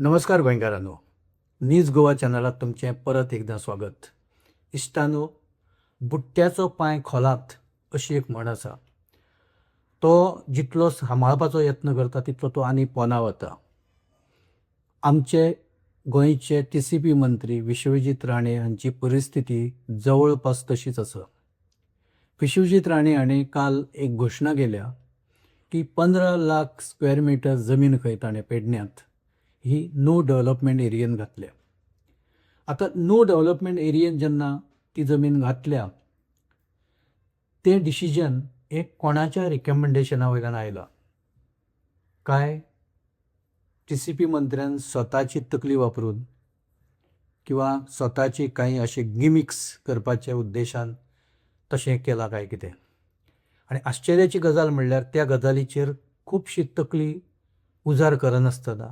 नमस्कार गोंयकारांनो. न्यूज गोवा चॅनलात तुमचें परत एकदां स्वागत. इश्टांनो, बुट्ट्याचो पांय खोलात अशी एक म्हण आसा. तो जितलो सांबाळपाचो यत्न करता तितलो तो आनी पोना वता. आमचे गोंयचे TCP मंत्री विश्वजीत राणे हांची परिस्थिती जवळपास तशीच आसा. विश्वजीत राणे हाणें काल एक घोशणा केल्या की 15 लाख स्क्वेअर मीटर जमीन खंय ताणें पेडण्यात ही नो डेव्हलपमेंट एरियेन घातल्या. आता नो डेव्हलपमेंट एरियेन जेन्ना ती जमीन घातल्या, तें डिसिजन एक कोणाच्या रिकमेंडेशना वयल्यान आयलां काय TCP मंत्र्यान स्वताची तकली वापरून किंवा स्वताची काही अशे गिमिक्स करपाच्या उद्देशान तशें केलां काय कितें. आनी आश्चर्याची गजाल म्हणल्यार त्या गजालीचेर खुबशी तकली उजार करनासतना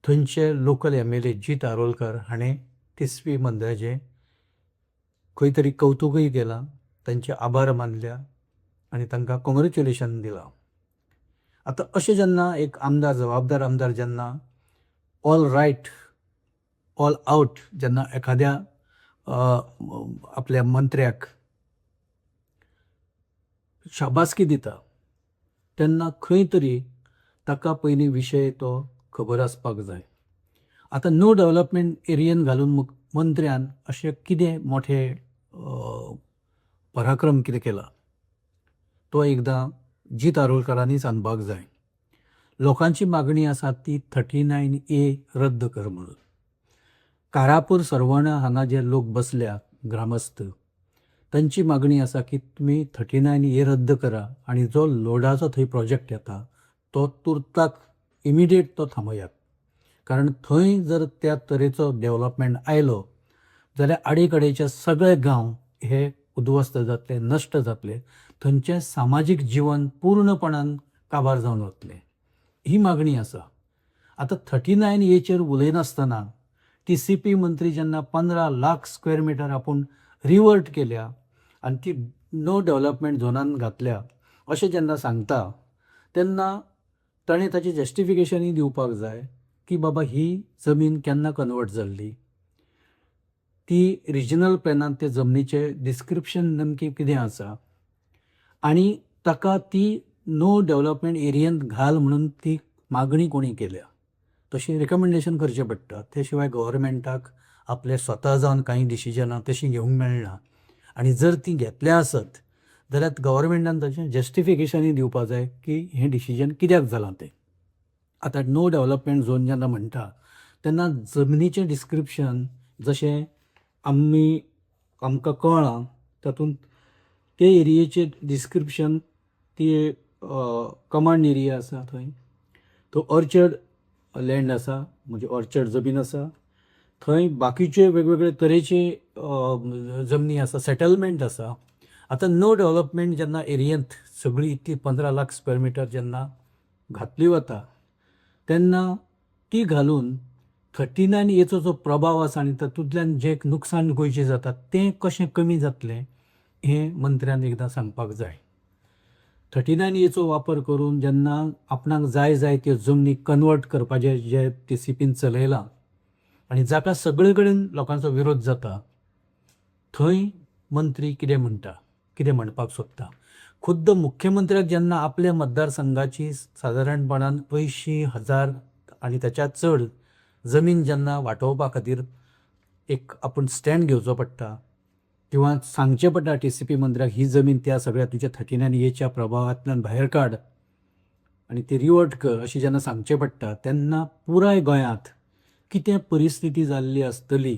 थंयचे लोकल MLA जीत आरोलकर हाणें TCP मंत्र्याचें खंय तरी कौतुकूय केलां, तांचे आभार मानल्या आनी तांकां कॉंग्रेच्युलेशन दिलां. आतां अशें जेन्ना एक आमदार, जबाबदार आमदार जेन्ना ऑल रायट ऑल आवट जेन्ना एखाद्या आपल्या मंत्र्याक शाबासकी दिता, तेन्ना खंय तरी ताका पयलीं विशय तो खबर आसपाक जाय. आतां नो डेव्हलपमेंट एरियेन घालून मंत्र्यान अशें कितें मोठें पराक्रम कितें केला तो एकदां जीत आरोलकरांनी सांगपाक जाय. लोकांची मागणी आसा ती 39A रद्द कर म्हणून. कारापूर सरवणा हांगा जे लोक बसल्या ग्रामस्थ, तांची मागणी आसा की तुमी 39A रद्द करा आनी जो लोडाचो थंय प्रोजेक्ट येता तो तुर्ताक इमिडिएट तो थांबयात. कारण थंय जर त्या तरेचो डेव्हलपमेंट आयलो जाल्यार आडीकडेचे सगळे गांव हे उद्ध्वस्त जातले, नश्ट जातले, थंयचें सामाजीक जीवन पूर्णपणान काबार जावन वतलें. ही मागणी आसा. आतां 39A उलयनासतना TCP मंत्री जेन्ना 15 लाख स्क्वेअर मीटर आपूण रिवर्ट केल्या आनी ती नो डेव्हलपमेंट झोनान घातल्या अशें जेन्ना सांगता, तेन्ना ताणें ताचें जस्टिफिकेशनूय दिवपाक जाय की बाबा ही जमीन केन्ना कन्वर्ट जाल्ली, ती रिजनल प्लॅनांत ते जमनीचें डिस्क्रिप्शन नेमकें कितें आसा आनी ताका ती नो डेव्हलपमेंट एरियेंत घाल म्हणून ती मागणी कोणी केल्या तशी रिकमेंडेशन करचें पडटा. ते शिवाय गव्हर्मेंटाक आपले स्वता जावन कांय डिसिजनां तशीं घेवंक मेळना. आनी जर ती घेतल्या आसत जाल्यार गव्हर्मेंटान ताचें जस्टिफिकेशनूय दिवपाक जाय की हें डिसिजन कित्याक जालां तें. आतां नो डेव्हलपमेंट झोन जेन्ना म्हणटा तेन्ना जमनीचें डिस्क्रिप्शन जशें आमकां कळ्ळां तातूंत ते एरियेचें डिस्क्रिप्शन ती कमांड एरिया आसा थंय, तो ऑर्चर्ड लँड आसा, म्हणजे ऑर्चर्ड जमीन आसा. थंय बाकीचे वेगवेगळे तरेचे जमनी आसा, सेटलमेंट आसा. आतां नो डेव्हलपमेंट जेन्ना एरियेंत सगळी ती 15 लाख स्क्वेअर मीटर जेन्ना घातली वता तेन्ना ती घालून 39Aचो जो प्रभाव आसा आनी तातूंतल्यान जें नुकसान गोंयचें जाता तें कशें कमी जातलें हें मंत्र्यान एकदां सांगपाक जाय. 39Aचो वापर करून जेन्ना आपणाक जाय जाय त्यो जमनी कन्वर्ट करपाचें जे TCPन चलयलां आनी जाका सगळे कडेन लोकांचो विरोध जाता, थंय मंत्री कितें म्हणटा, कितें म्हणपाक सोदता. खुद्द मुख्यमंत्र्याक जेन्ना आपल्या मतदारसंघाची सादारणपणान 80,000 आनी ताच्या चड जमीन जेन्ना वांटोवपा खातीर एक आपूण स्टँड घेवचो पडटा किंवा सांगचें पडटा TCP मंत्र्याक ही जमीन त्या सगळ्या तुज्या 39Aच्या प्रभावांतल्यान भायर काड आनी ती रिवर्ट कर अशें जेन्ना सांगचें पडटा, तेन्ना पुराय गोंयांत कितें परिस्थिती जाल्ली आसतली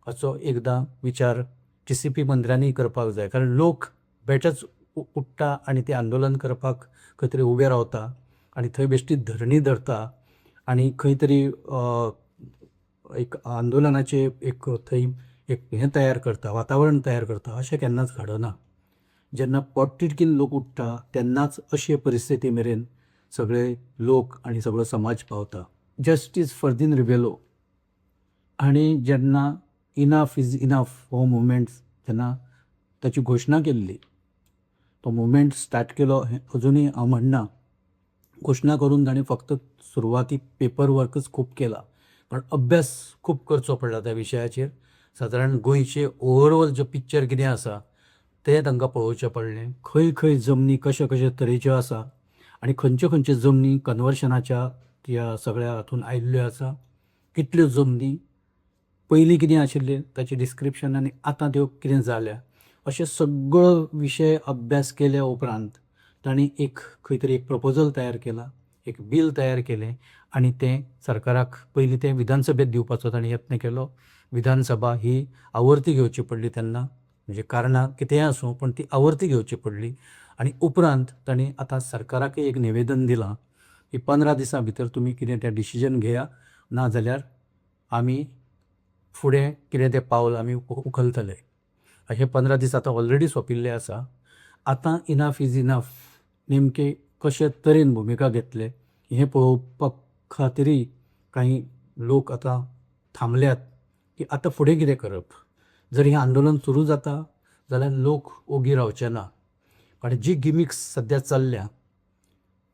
हाचो एकदां विचार TCP मंत्र्यांनी करपाक जाय. कारण लोक बेठच उठ्ठा आनी ते आंदोलन करपाक खंय तरी उबे रावता आनी थंय बेश्टी धरणी धरता आनी खंय तरी एक आंदोलनाचे एक थंय एक हें तयार करता, वातावरण तयार करता, अशें केन्नाच घडना. जेन्ना पोटतिडकीन लोक उठ्ठा तेन्नाच अशे परिस्थिती मेरेन सगळे लोक आनी सगळो समाज पावता. जस्टीस फर्दिन रिबेलो हाणें जेन्ना इनफ इज इनफ हो मुवमेंट जेन्ना ताची घोशणा केल्ली, तो मुवमेंट स्टार्ट केलो हें अजुनूय हांव म्हणना, घोशणा करून ताणें फक्त सुरवातीक पेपर वर्कच खूब केला, पण अभ्यास खूब करचो पडला त्या विशयाचेर. सादारण गोंयचे ओवरऑल जो पिक्चर कितें आसा तें तांकां पळोवचें पडलें. खंय खंय जमनी कशा कशा तरेच्यो आसा आनी खंयच्यो खंयच्यो जमनी कन्वर्शनाच्या ह्या सगळ्या हातूंत आयिल्ल्यो आसा, कितल्यो जमनी पयलीं कितें आशिल्लें ताचें डिस्क्रिप्शन आनी आतां त्यो कितें जाल्या, अशें सगळो विशय अभ्यास केल्या उपरांत तांणी एक खंय तरी एक प्रपोजल तयार केला, एक बील तयार केलें आनी तें सरकाराक पयलीं तें विधानसभेत दिवपाचो तांणी यत्न केलो. विधानसभा ही आवर्ती घेवची पडली तेन्ना, म्हणजे कारणां कितेंय आसूं पण ती आवर्ती घेवची पडली. आनी उपरांत तांणी आतां सरकाराकय एक निवेदन दिलां की 15 दिसां भितर तुमी कितें तें डिसिजन घेया, ना जाल्यार आमी फुडें कितें तें पावल आमी उखलतले. अशे 15 दीस आतां ऑलरेडी सोंपिल्ले आसा. आतां इनफ इज इनफ नेमके कशे तरेन भुमिका घेतले हें पळोवपा खातीरय काही लोक आतां थांबल्यात की आतां फुडें कितें करप. जर हें आंदोलन सुरू जाता जाल्यार लोक ओगी रावचे ना, कारण जी गिमिक्स सद्या चल्ल्या,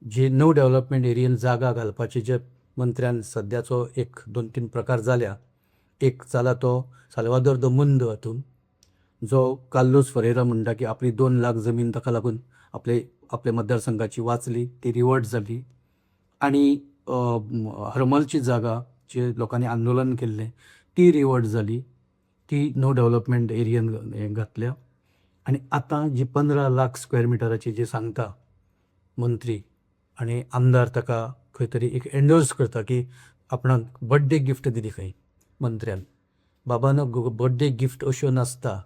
जी नो डेव्हलपमेंट एरियेन जागा घालपाचे जे मंत्र्यान सद्याचो एक 2-3 प्रकार जाल्या. एक जाला तो साल्वादोर द मुंदो हातून, जो कार्लोस फरेरा म्हणटा की आपली 2 लाख जमीन ताका लागून आपल्या मतदारसंघाची वाचली, ती रिवर्ट जाली. आनी हरमलची जागा जे लोकांनी आंदोलन केल्लें ती रिवर्ट जाली, ती नो डेव्हलपमेंट एरियेन घातल्या. आनी आतां जी 15 लाख स्क्वेअर मिटराची जी सांगता मंत्री आनी आमदार ताका खंय तरी एक एंडोर्स करता की आपणाक बर्थडे गिफ्ट दिली खंय मंत्र्यान. बाबानो बर्थडे गिफ्ट अश्यो नासता,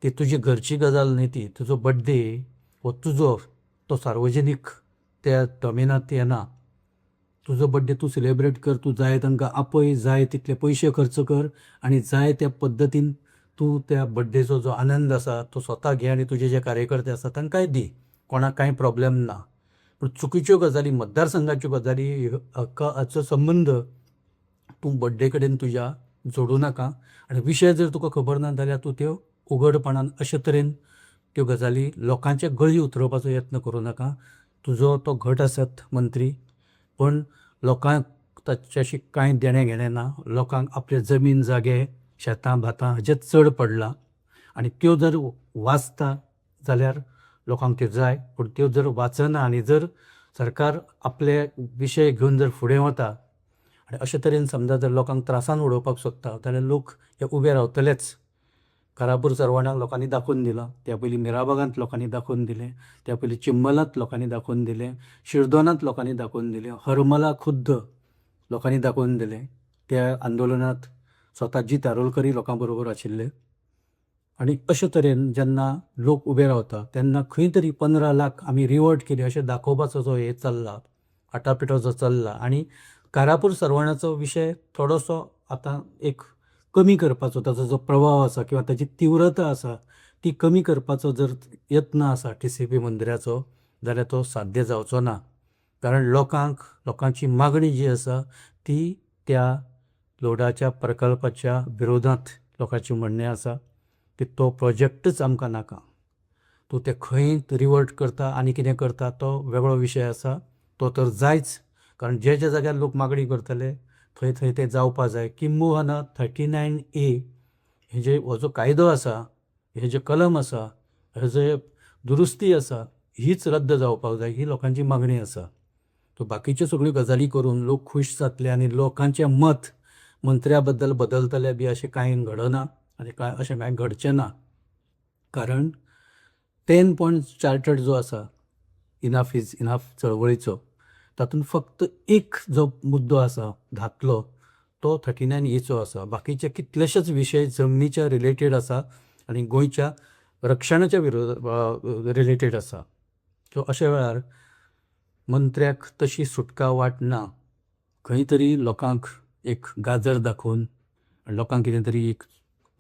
ती तुजी घरची गजाल न्ही, ती तुजो बर्थडे हो तुजो, तो सार्वजनीक त्या डोमेनांत येना. तुजो बर्थडे तूं सेलेब्रेट कर, तूं जाय तांकां आपय, जाय तितले पयशे खर्च कर आनी जाय त्या पद्दतीन तूं त्या बर्थडेचो जो आनंद आसा तो स्वता घे आनी तुजे जे कार्यकर्ते आसा तांकांय दी, कोणाक कांय प्रॉब्लेम ना. पूण चुकीच्यो गजाली, मतदारसंघाच्यो गजाली हाचो संबंद तूं बर्थडे कडेन तुज्या जोडूं नाका. आनी विशय जर तुका खबर ना जाल्यार तूं त्यो उघडपणान अशे तरेन त्यो गजाली लोकांचे गळी उतरोवपाचो यत्न करूं नाका. तुजो तो गट आसत मंत्री, पण लोकांक ताच्याशी कांय देणें घेणें ना. लोकांक आपले जमीन जागे शेतां भातां हाचेर चड पडलां आनी त्यो जर वाचता जाल्यार लोकांक त्यो जाय. पूण त्यो जर वाचना आनी जर सरकार आपले विशय घेवन जर फुडें वता आनी अशे तरेन समजा जर लोकांक त्रासान उडोवपाक सोदता जाल्यार लोक हे उबे रावतलेच. कारापूर सरवणाक लोकांनी दाखोवन दिलां, त्या पयलीं मिराबागांत लोकांनी दाखोवन दिलें, त्या पयलीं चिंबलांत लोकांनी दाखोवन दिलें, शिरदोनांत लोकांनी दाखोवन दिलें, हरमला खुद्द लोकांनी दाखोवन दिलें. त्या आंदोलनांत स्वता जी तारोलकरूय लोकां बरोबर आशिल्ले. आनी अशे तरेन जेन्ना लोक उबे रावता तेन्ना खंय तरी 15 लाख आमी रिवर्ट केली अशें दाखोवपाचो जो हे चल्ला, आटापिटो जो चल्ला, आनी कारापूर सरवणाचो विशय थोडोसो आतां एक कमी करपाचो, ताचो जो प्रभाव आसा किंवा ताची तीव्रता आसा ती कमी करपाचो जर यत्न आसा TCP मंत्र्याचो जाल्यार तो साध्य जावचो ना. कारण लोकांची मागणी जी आसा ती त्या लोडाच्या प्रकल्पाच्या विरोधांत लोकांचें म्हणणें आसा की तो प्रोजेक्टच आमकां नाका. तूं तें खंय रिवर्ट करता आनी कितें करता तो वेगळो विशय आसा, तो तर जायच. कारण जे जाग्यार लोक मागणी करतले थंय थंय तें जावपा जाय. किंबहुना 39A हो जो कायदो आसा, हे जे कलम आसा, हे जे दुरुस्ती आसा, हीच रद्द जावपाक जाय, ही लोकांची मागणी आसा. तो बाकीच्यो सगळ्यो गजाली करून लोक खूश जातले आनी लोकांचें मत मंत्र्या बद्दल बदलतले बी अशें कांय घडना आनी अशें कांय घडचें ना. कारण 10 पॉयंट्स चार्टर्ड जो आसा इनफ इज इनफ चळवळीचो, तातूंत फक्त एक जो मुद्दो आसा धाकलो तो 39A आसा. बाकीचे कितलेशेच विशय जमनीच्या रिलेटेड आसा आनी गोंयच्या रक्षणाच्या रिलेटेड आसा. सो अशा वेळार मंत्र्याक तशी सुटका वाट ना. खंय तरी लोकांक एक गाजर दाखोवन, लोकांक कितें तरी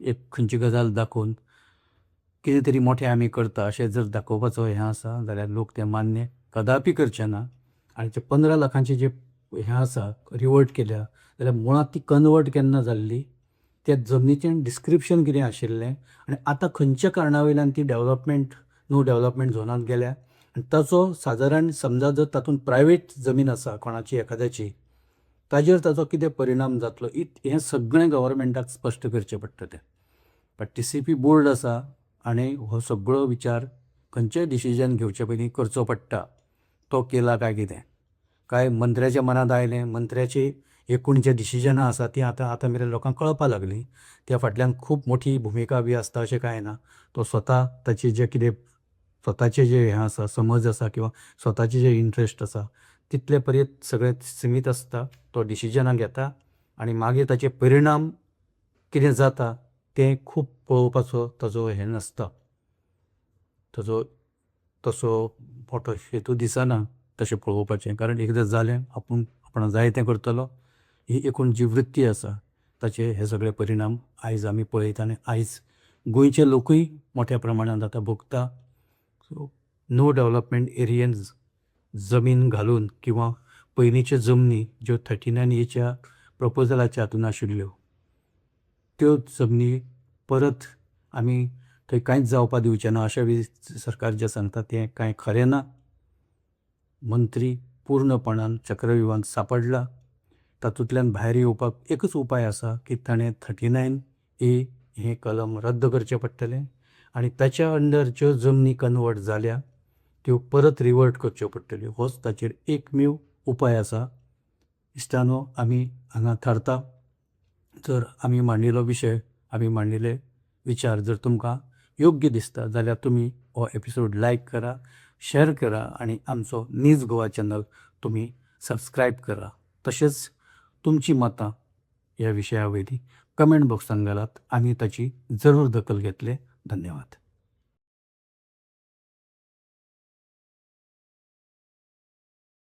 एक खंयची गजाल दाखोवन कितें तरी मोठें आमी करता अशें जर दाखोवपाचो हें आसा जाल्यार लोक तें मान्य कदापी करचे ना. आनी ते 15 लाखांचे जे हें आसा रिवर्ट केल्या जाल्यार मुळांत ती कन्वर्ट केन्ना जाल्ली, त्या जमनीचें डिस्क्रिप्शन कितें आशिल्लें आनी आतां खंयच्या कारणा वयल्यान ती नो डेव्हलपमेंट झोनांत गेल्या आनी ताचो सादारण समजा जर तातूंत प्रायवेट जमीन आसा कोणाची एखाद्याची, ताजेर ताचो कितें परिणाम जातलो हें सगळें गव्हर्मेंटाक स्पश्ट करचें पडटा तें. पण TCP बोर्ड आसा आनी हो सगळो विचार खंयचेय डिसिजन घेवचे पयलीं करचो पडटा. तो केला काय कितें, काय मंत्र्याच्या मनांत आयलें, मंत्र्याची एकूण जें डिसिजनां आसा तीं आतां मेरेन लोकांक कळपा लागलीं. त्या फाटल्यान खूब मोठी भुमिका बी आसता अशें कांय ना. तो स्वता ताची जें कितें स्वताचें जें हें आसा, समज आसा किंवा स्वताचे जे इंट्रस्ट आसा तितले पर्यंत सगळें सीमीत आसता. तो डिसिजनां घेता आनी मागीर ताचे परिणाम कितें जाता तें खूब पळोवपाचो ताचो हें नासता. ताचो तसो मोठो हेतू दिसना तशें पळोवपाचें. कारण एकदां जालें आपणाक जाय तें करतलो, ही एकूण जी वृत्ती आसा ताचे हे सगळे परिणाम आयज आमी पळयता आनी आयज गोंयचे लोकूय मोठ्या प्रमाणांत आतां भोगता. सो नो डेव्हलपमेंट एरियेन जमीन घालून किंवा पयलींच्यो जमनी ज्यो 39A प्रपोजलाच्या हातून आशिल्ल्यो त्यो जमनी परत आमी थंय कांयच जावपा दिवचे ना अशें बी सरकार जें सांगता तें कांय खरें ना. मंत्री पूर्णपणान चक्रव्युहांत सापडला. तातूंतल्यान भायर येवपाक एकच उपाय आसा की ताणें 39A हें कलम रद्द करचें पडटलें आनी ताच्या अंडर ज्यो जमनी कन्वर्ट जाल्या त्यो परत रिवर्ट करच्यो पडटल्यो. होच ताचेर एकमेव उपाय आसा. इश्टानो, आमी हांगा थारता. जर आमी मांडिल्लो विशय, आमी मांडिल्ले विचार जर तुमकां योग्य दिसता जाल्यार तुमी हो एपिसोड लायक करा, शेअर करा आनी आमचो न्यूज गोवा चॅनल तुमी सबस्क्रायब करा. तशेंच तुमची मतां ह्या विशया वयली कमेंट बॉक्सांत घालात. आमी ताची जरूर दखल घेतले. धन्यवाद.